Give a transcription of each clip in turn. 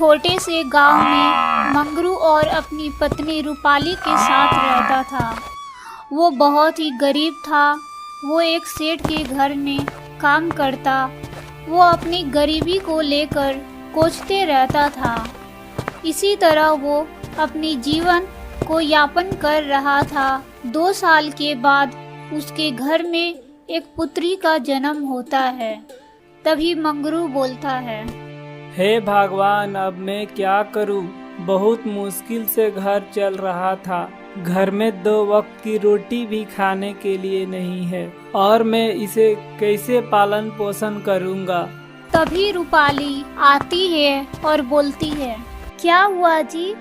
छोटे से गांव में मंगरू और अपनी पत्नी रूपाली के साथ रहता था। वो बहुत ही गरीब था। वो एक सेठ के घर में काम करता। वो अपनी गरीबी को लेकर कोसते रहता था। इसी तरह वो अपनी जीवन को यापन कर रहा था। 2 साल के बाद उसके घर में एक पुत्री का जन्म होता है। तभी मंगरू बोलता है, हे भगवान, अब मैं क्या करूं? बहुत मुश्किल से घर चल रहा था। घर में 2 वक्त की रोटी भी खाने के लिए नहीं है और मैं इसे कैसे पालन पोषण करूंगा। तभी रूपाली आती है और बोलती है, क्या हुआ जी?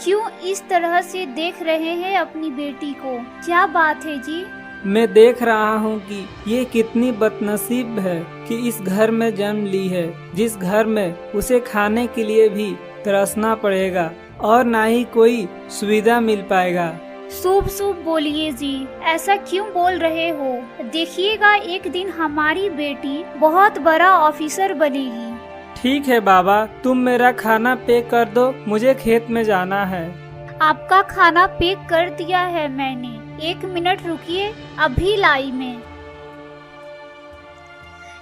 क्यों इस तरह से देख रहे हैं अपनी बेटी को? क्या बात है जी? मैं देख रहा हूँ कि ये कितनी बदनसीब है कि इस घर में जन्म ली है, जिस घर में उसे खाने के लिए भी तरसना पड़ेगा और ना ही कोई सुविधा मिल पाएगा। शुभ शुभ बोलिए जी, ऐसा क्यों बोल रहे हो? देखिएगा एक दिन हमारी बेटी बहुत बड़ा ऑफिसर बनेगी। ठीक है बाबा, तुम मेरा खाना पैक कर दो, मुझे खेत में जाना है। आपका खाना पैक कर दिया है मैंने। 1 मिनट रुकिए, अभी लाई मैं।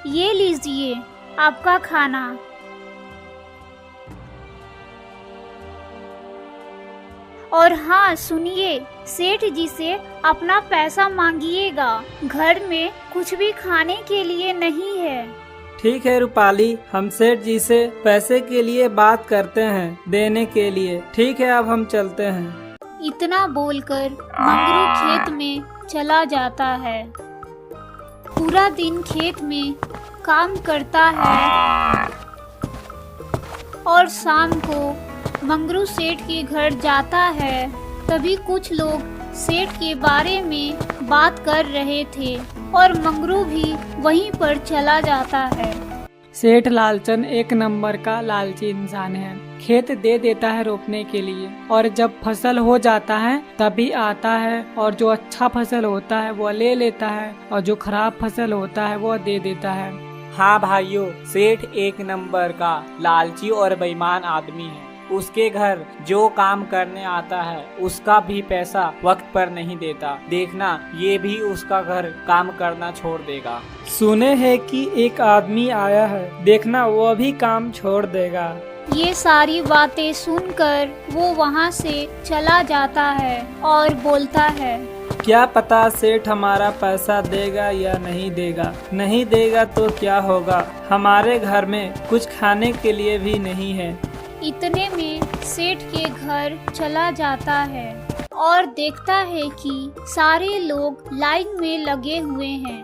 ये लीजिए आपका खाना। और हाँ सुनिए, सेठ जी से अपना पैसा मांगिएगा। घर में कुछ भी खाने के लिए नहीं है। ठीक है रूपाली, हम सेठ जी से पैसे के लिए बात करते हैं देने के लिए। ठीक है, अब हम चलते हैं। इतना बोलकर मंगरू खेत में चला जाता है। पूरा दिन खेत में काम करता है और शाम को मंगरू सेठ के घर जाता है। तभी कुछ लोग सेठ के बारे में बात कर रहे थे और मंगरू भी वहीं पर चला जाता है। सेठ लालचंद 1 नंबर का लालची इंसान है। खेत दे देता है रोपने के लिए और जब फसल हो जाता है तभी आता है और जो अच्छा फसल होता है वो ले लेता है और जो खराब फसल होता है वो दे देता है। हाँ भाइयों, सेठ 1 नंबर का लालची और बेईमान आदमी है। उसके घर जो काम करने आता है उसका भी पैसा वक्त पर नहीं देता। देखना, ये भी उसका घर काम करना छोड़ देगा। सुने हैं कि एक आदमी आया है, देखना वो भी काम छोड़ देगा। ये सारी बातें सुनकर वो वहाँ से चला जाता है और बोलता है, क्या पता सेठ हमारा पैसा देगा या नहीं देगा। नहीं देगा तो क्या होगा, हमारे घर में कुछ खाने के लिए भी नहीं है। इतने में सेठ के घर चला जाता है और देखता है कि सारे लोग लाइन में लगे हुए हैं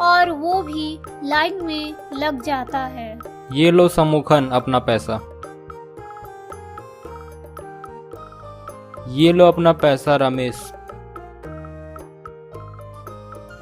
और वो भी लाइन में लग जाता है। ये लो सम्मुखन अपना पैसा। ये लो अपना पैसा रमेश।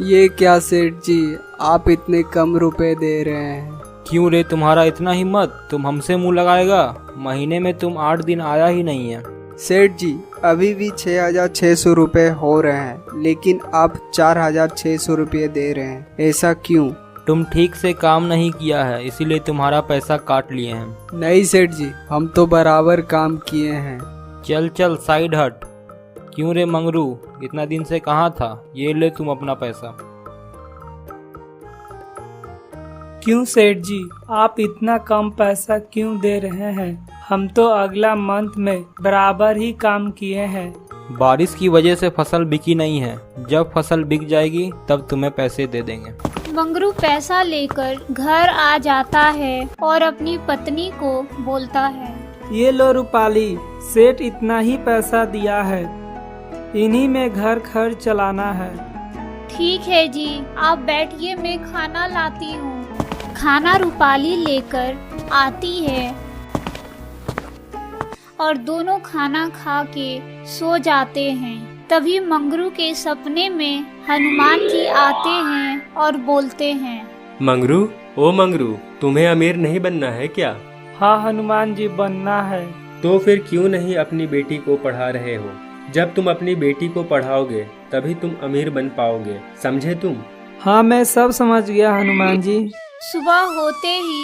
ये क्या सेठ जी, आप इतने कम रुपए दे रहे हैं? क्यों रे, तुम्हारा इतना हिम्मत? तुम हमसे मुंह लगाएगा? महीने में तुम 8 दिन आया ही नहीं है। सेठ जी, अभी भी 6,600 रुपए हो रहे हैं, लेकिन आप 4,600 रुपये दे रहे हैं। ऐसा क्यों? तुम ठीक से काम नहीं किया है, इसीलिए तुम्हारा पैसा काट लिए हैं। नहीं सेठ जी, हम तो बराबर काम किए हैं। चल चल साइड हट। क्यों रे मंगरू, इतना दिन से कहाँ था? ये ले तुम अपना पैसा। क्यों सेठ जी, आप इतना कम पैसा क्यों दे रहे हैं? हम तो अगला मंथ में बराबर ही काम किए हैं। बारिश की वजह से फसल बिकी नहीं है। जब फसल बिक जाएगी तब तुम्हें पैसे दे देंगे। मंगरू पैसा लेकर घर आ जाता है और अपनी पत्नी को बोलता है, ये लो रूपाली, सेठ इतना ही पैसा दिया है, इन्हीं में घर खर्च चलाना है। ठीक है जी, आप बैठिए, मैं खाना लाती हूँ। खाना रूपाली लेकर आती है और दोनों खाना खा के सो जाते हैं। तभी मंगरू के सपने में हनुमान जी आते हैं और बोलते हैं, मंगरू, ओ मंगरू, तुम्हें अमीर नहीं बनना है क्या? हाँ हनुमान जी, बनना है। तो फिर क्यों नहीं अपनी बेटी को पढ़ा रहे हो? जब तुम अपनी बेटी को पढ़ाओगे तभी तुम अमीर बन पाओगे, समझे तुम? हाँ, मैं सब समझ गया हनुमान जी। सुबह होते ही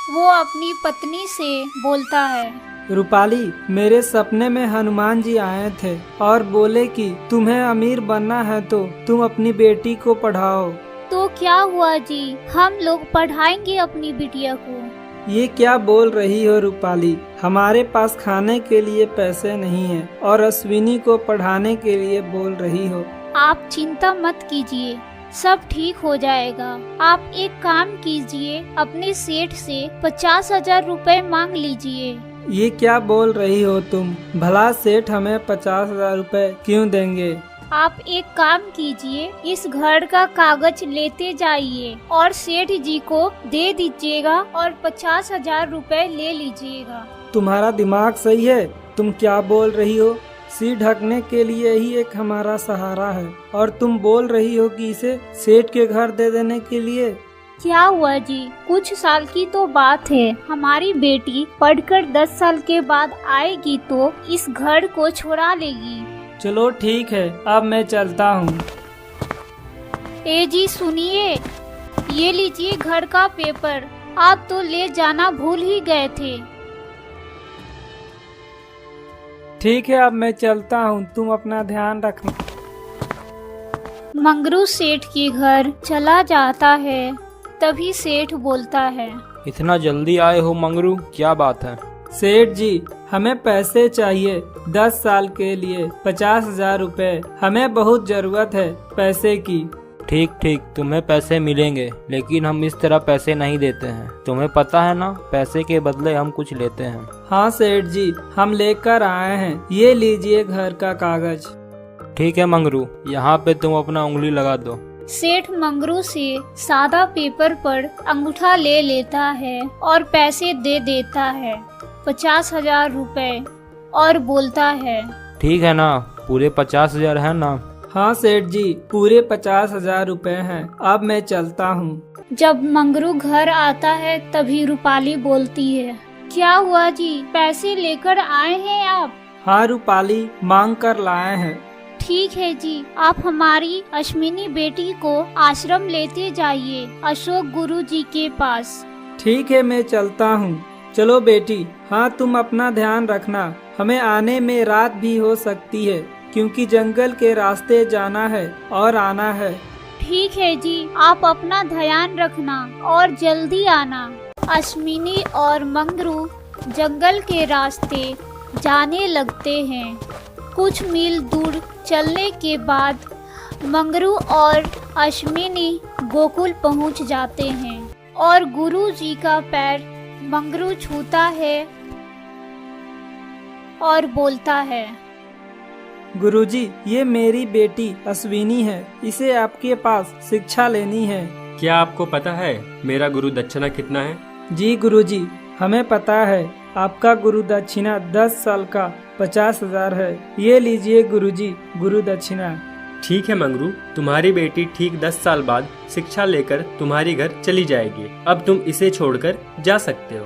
वो अपनी पत्नी से बोलता है। रूपाली, मेरे सपने में हनुमान जी आए थे और बोले कि तुम्हें अमीर बनना है तो तुम अपनी बेटी को पढ़ाओ। तो क्या हुआ जी, हम लोग पढ़ाएंगे अपनी बिटिया को। ये क्या बोल रही हो रूपाली, हमारे पास खाने के लिए पैसे नहीं है और अश्विनी को पढ़ाने के लिए बोल रही हो। आप चिंता मत कीजिए, सब ठीक हो जाएगा। आप एक काम कीजिए, अपने सेठ से 50,000 रुपए मांग लीजिए। ये क्या बोल रही हो तुम, भला सेठ हमें 50,000 रुपए क्यों देंगे? आप एक काम कीजिए, इस घर का कागज लेते जाइए और सेठ जी को दे दीजिएगा और 50,000 रुपए ले लीजिएगा। तुम्हारा दिमाग सही है? तुम क्या बोल रही हो? सिर ढकने के लिए ही एक हमारा सहारा है और तुम बोल रही हो कि इसे सेठ के घर दे देने के लिए। क्या हुआ जी, कुछ साल की तो बात है। हमारी बेटी पढ़कर 10 साल के बाद आएगी तो इस घर को छुड़ा लेगी। चलो ठीक है, अब मैं चलता हूँ। ए जी सुनिए, ये लीजिए घर का पेपर, आप तो ले जाना भूल ही गए थे। ठीक है, अब मैं चलता हूँ, तुम अपना ध्यान रखना। मंगरू सेठ के घर चला जाता है। तभी सेठ बोलता है। इतना जल्दी आए हो मंगरू, क्या बात है? सेठ जी, हमें पैसे चाहिए 10 साल के लिए 50,000 रुपए। हमें बहुत जरूरत है पैसे की। ठीक ठीक, तुम्हें पैसे मिलेंगे, लेकिन हम इस तरह पैसे नहीं देते हैं। तुम्हें पता है ना, पैसे के बदले हम कुछ लेते हैं। हाँ सेठ जी, हम लेकर आए हैं, ये लीजिए घर का कागज। ठीक है मंगरू, यहाँ पे तुम अपना उंगली लगा दो। सेठ मंगरू से सादा पेपर पर अंगूठा ले लेता है और पैसे दे देता है 50,000 रुपए और बोलता है। ठीक है ना, पूरे 50,000 है ना? हाँ सेठ जी, पूरे 50,000 रुपए हैं। अब मैं चलता हूँ। जब मंगरू घर आता है तभी रूपाली बोलती है। क्या हुआ जी, पैसे लेकर आए हैं आप? हाँ रूपाली, मांग कर लाए हैं। ठीक है जी, आप हमारी अश्विनी बेटी को आश्रम लेते जाइए, अशोक गुरु जी के पास। ठीक है, मैं चलता हूँ। चलो बेटी, हाँ तुम अपना ध्यान रखना। हमें आने में रात भी हो सकती है क्योंकि जंगल के रास्ते जाना है और आना है। ठीक है जी, आप अपना ध्यान रखना और जल्दी आना। अश्विनी और मंगरू जंगल के रास्ते जाने लगते हैं। कुछ मील दूर चलने के बाद मंगरू और अश्विनी गोकुल पहुंच जाते हैं और गुरु जी का पैर मंगरू छूता है और बोलता है। गुरुजी, ये मेरी बेटी अश्विनी है, इसे आपके पास शिक्षा लेनी है। क्या आपको पता है मेरा गुरु दक्षिणा कितना है? जी गुरुजी, हमें पता है। आपका गुरु दक्षिणा 10 साल का 50,000 है। ये लीजिए गुरुजी, गुरु दक्षिणा। ठीक है मंगरू, तुम्हारी बेटी ठीक 10 साल बाद शिक्षा लेकर तुम्हारी घर चली जाएगी। अब तुम इसे छोड़कर जा सकते हो।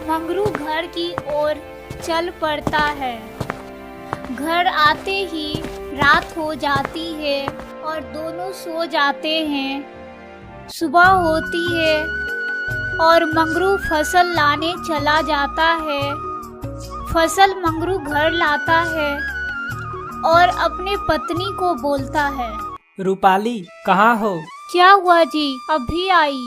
मंगरू घर की ओर चल पड़ता है। घर आते ही रात हो जाती है और दोनों सो जाते हैं। सुबह होती है और मंगरू फसल लाने चला जाता है। फसल मंगरू घर लाता है और अपने पत्नी को बोलता है। रूपाली, कहाँ हो? क्या हुआ जी, अभी आई।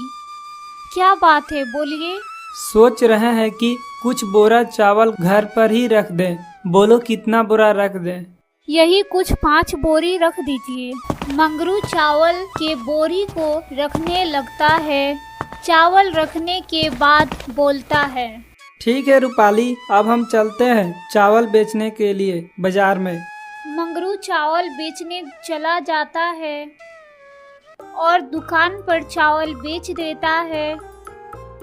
क्या बात है, बोलिए। सोच रहे हैं कि कुछ बोरा चावल घर पर ही रख दें। बोलो कितना बोरा रख दें? यही कुछ 5 बोरी रख दीजिए। मंगरू चावल के बोरी को रखने लगता है। चावल रखने के बाद बोलता है। ठीक है रूपाली, अब हम चलते हैं चावल बेचने के लिए बाजार में। मंगरू चावल बेचने चला जाता है और दुकान पर चावल बेच देता है।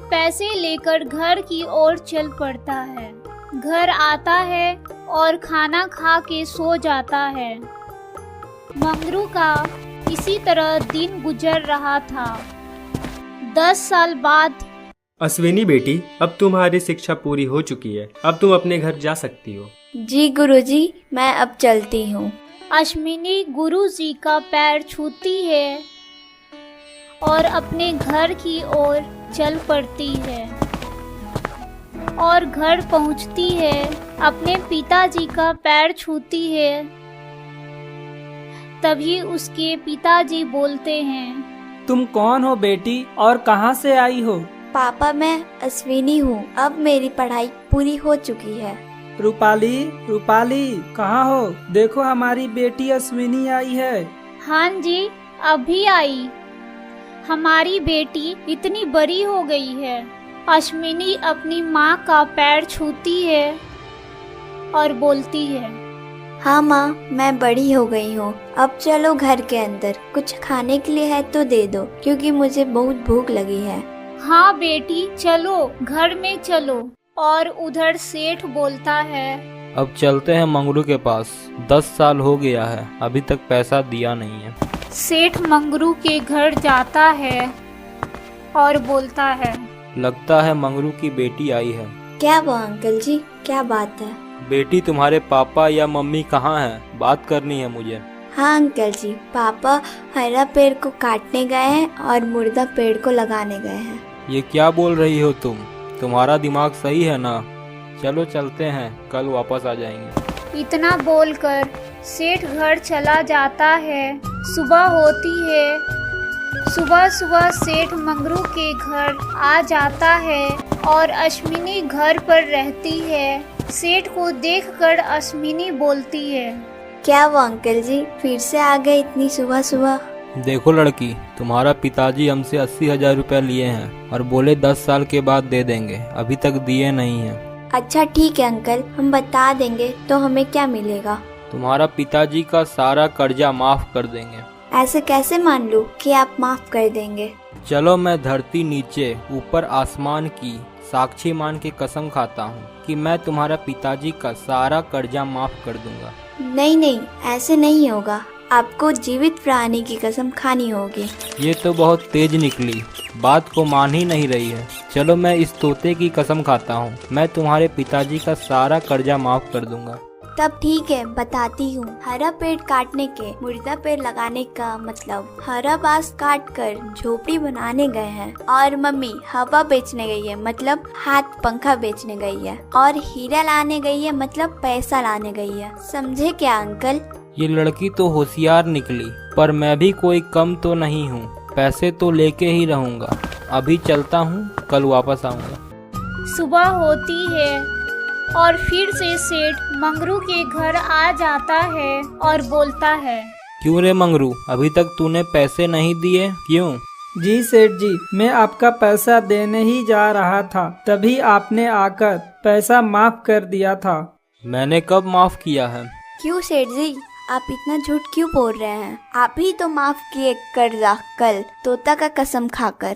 पैसे लेकर घर की ओर चल पड़ता है। घर आता है और खाना खा के सो जाता है। मंगरू का इसी तरह दिन गुजर रहा था। 10 साल बाद। अश्विनी बेटी, अब तुम्हारी शिक्षा पूरी हो चुकी है। अब तुम अपने घर जा सकती हो। जी गुरुजी, मैं अब चलती हूँ। अश्विनी गुरु जी का पैर छूती है और अपने घर की ओर चल पड़ती है। और घर पहुंचती है, अपने पिताजी का पैर छूती है। तभी उसके पिताजी बोलते हैं, तुम कौन हो बेटी और कहाँ से आई हो? पापा मैं अश्विनी हूँ। अब मेरी पढ़ाई पूरी हो चुकी है। रूपाली, रूपाली कहाँ हो? देखो हमारी बेटी अश्विनी आई है। हाँ जी, अभी आई। हमारी बेटी इतनी बड़ी हो गई है। अश्विनी अपनी माँ का पैर छूती है और बोलती है, हाँ माँ, मैं बड़ी हो गई हूँ। अब चलो घर के अंदर, कुछ खाने के लिए है तो दे दो, क्योंकि मुझे बहुत भूख लगी है। हाँ बेटी, चलो घर में चलो। और उधर सेठ बोलता है, अब चलते हैं मंगरू के पास। 10 साल हो गया है, अभी तक पैसा दिया नहीं है। सेठ मंगरू के घर जाता है और बोलता है, लगता है मंगरू की बेटी आई है। क्या हुआ अंकल जी, क्या बात है? बेटी, तुम्हारे पापा या मम्मी कहाँ हैं? बात करनी है मुझे। हाँ अंकल जी, पापा हरा पेड़ को काटने गए हैं और मुर्दा पेड़ को लगाने गए हैं। ये क्या बोल रही हो तुम? तुम्हारा दिमाग सही है ना? चलो चलते हैं, कल वापस आ जाएंगे। इतना बोलकर सेठ घर चला जाता है। सुबह होती है। सुबह सुबह सेठ मंगरू के घर आ जाता है और अश्विनी घर पर रहती है। सेठ को देखकर अश्विनी बोलती है, क्या हुआ अंकल जी, फिर से आ गए इतनी सुबह सुबह? देखो लड़की, तुम्हारा पिताजी हमसे 80,000 रुपया लिए हैं और बोले 10 साल के बाद दे देंगे, अभी तक दिए नहीं हैं। अच्छा ठीक है अंकल, हम बता देंगे। तो हमें क्या मिलेगा? तुम्हारा पिताजी का सारा कर्जा माफ कर देंगे। ऐसे कैसे मान लूं कि आप माफ कर देंगे? चलो, मैं धरती नीचे ऊपर आसमान की साक्षी मान के कसम खाता हूँ कि मैं तुम्हारा पिताजी का सारा कर्जा माफ कर दूंगा। नहीं नहीं, ऐसे नहीं होगा। आपको जीवित प्राणी की कसम खानी होगी। ये तो बहुत तेज निकली, बात को मान ही नहीं रही है। चलो, मैं इस तोते की कसम खाता हूँ, मैं तुम्हारे पिताजी का सारा कर्जा माफ कर दूंगा। तब ठीक है, बताती हूँ। हरा पेड़ काटने के मुर्दा पेड़ लगाने का मतलब हरा बांस काट कर झोपड़ी बनाने गए हैं, और मम्मी हवा बेचने गई है मतलब हाथ पंखा बेचने गई है, और हीरा लाने गई है मतलब पैसा लाने गई है। समझे क्या अंकल? ये लड़की तो होशियार निकली, पर मैं भी कोई कम तो नहीं हूँ। पैसे तो लेके ही रहूँगा। अभी चलता हूँ, कल वापस आऊँगा। सुबह होती है और फिर से सेठ मंगरू के घर आ जाता है और बोलता है, क्यों रे मंगरू, अभी तक तूने पैसे नहीं दिए, क्यों? जी सेठ जी, मैं आपका पैसा देने ही जा रहा था, तभी आपने आकर पैसा माफ कर दिया था। मैंने कब माफ किया है? क्यों सेठ जी, आप इतना झूठ क्यों बोल रहे हैं? आप ही तो माफ किए कर्जा कल तोता का कसम खाकर।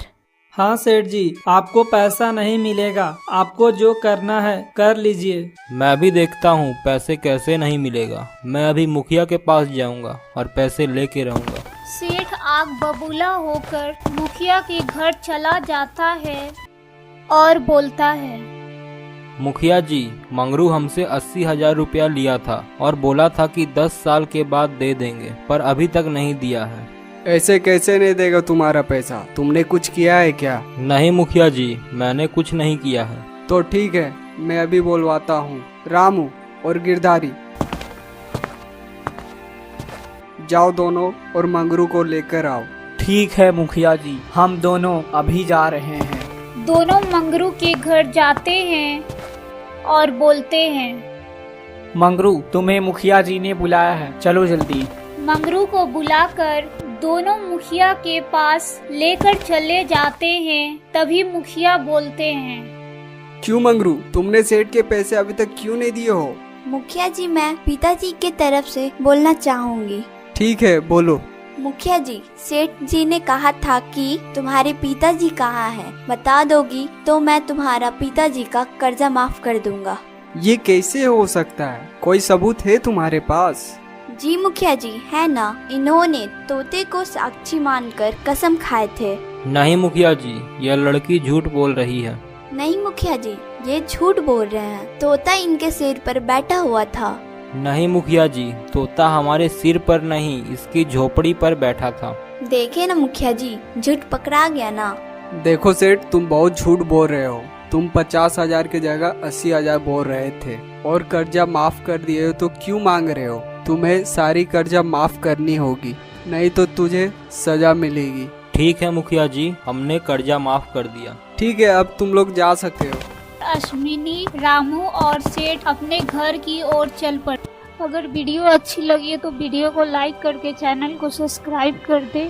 हाँ सेठ जी, आपको पैसा नहीं मिलेगा, आपको जो करना है कर लीजिए। मैं भी देखता हूँ पैसे कैसे नहीं मिलेगा। मैं अभी मुखिया के पास जाऊँगा और पैसे लेके रहूँगा। सेठ आग बबूला होकर मुखिया के घर चला जाता है और बोलता है, मुखिया जी, मंगरू हमसे 80,000 रुपया लिया था और बोला था कि 10 साल के बाद दे देंगे, पर अभी तक नहीं दिया है। ऐसे कैसे नहीं देगा तुम्हारा पैसा? तुमने कुछ किया है क्या? नहीं मुखिया जी, मैंने कुछ नहीं किया है। तो ठीक है, मैं अभी बोलवाता हूँ। रामू और गिरधारी, जाओ दोनों और मंगरू को लेकर आओ। ठीक है मुखिया जी, हम दोनों अभी जा रहे हैं। दोनों मंगरू के घर जाते हैं और बोलते हैं, मंगरू, तुम्हें मुखिया जी ने बुलाया है, चलो जल्दी। मंगरू को बुलाकर दोनों मुखिया के पास लेकर चले जाते हैं। तभी मुखिया बोलते हैं, क्यों मंगरू, तुमने सेठ के पैसे अभी तक क्यों नहीं दिए हो? मुखिया जी, मैं पिताजी के तरफ से बोलना चाहूँगी। ठीक है, बोलो। मुखिया जी, सेठ जी ने कहा था कि तुम्हारे पिताजी कहाँ हैं, बता दोगी तो मैं तुम्हारा पिताजी का कर्जा माफ कर दूंगा। ये कैसे हो सकता है? कोई सबूत है तुम्हारे पास? जी मुखिया जी, है ना। इन्होंने तोते को साक्षी मानकर कसम खाए थे। नहीं मुखिया जी, यह लड़की झूठ बोल रही है। नहीं मुखिया जी, ये झूठ बोल रहे हैं। तोता इनके सिर पर बैठा हुआ था। नहीं मुखिया जी, तोता हमारे सिर पर नहीं, इसकी झोपड़ी पर बैठा था। देखे ना मुखिया जी, झूठ पकड़ा गया ना। देखो सेठ, तुम बहुत झूठ बोल रहे हो। तुम 50,000 की जगह 80,000 बोल रहे थे और कर्जा माफ कर दिए हो तो क्यों मांग रहे हो? तुम्हें सारी कर्जा माफ करनी होगी, नहीं तो तुझे सजा मिलेगी। ठीक है मुखिया जी, हमने कर्जा माफ कर दिया। ठीक है, अब तुम लोग जा सकते हो। अश्विनी, रामू और सेठ अपने घर की ओर चल पड़े। अगर वीडियो अच्छी लगी है तो वीडियो को लाइक करके चैनल को सब्सक्राइब कर दे।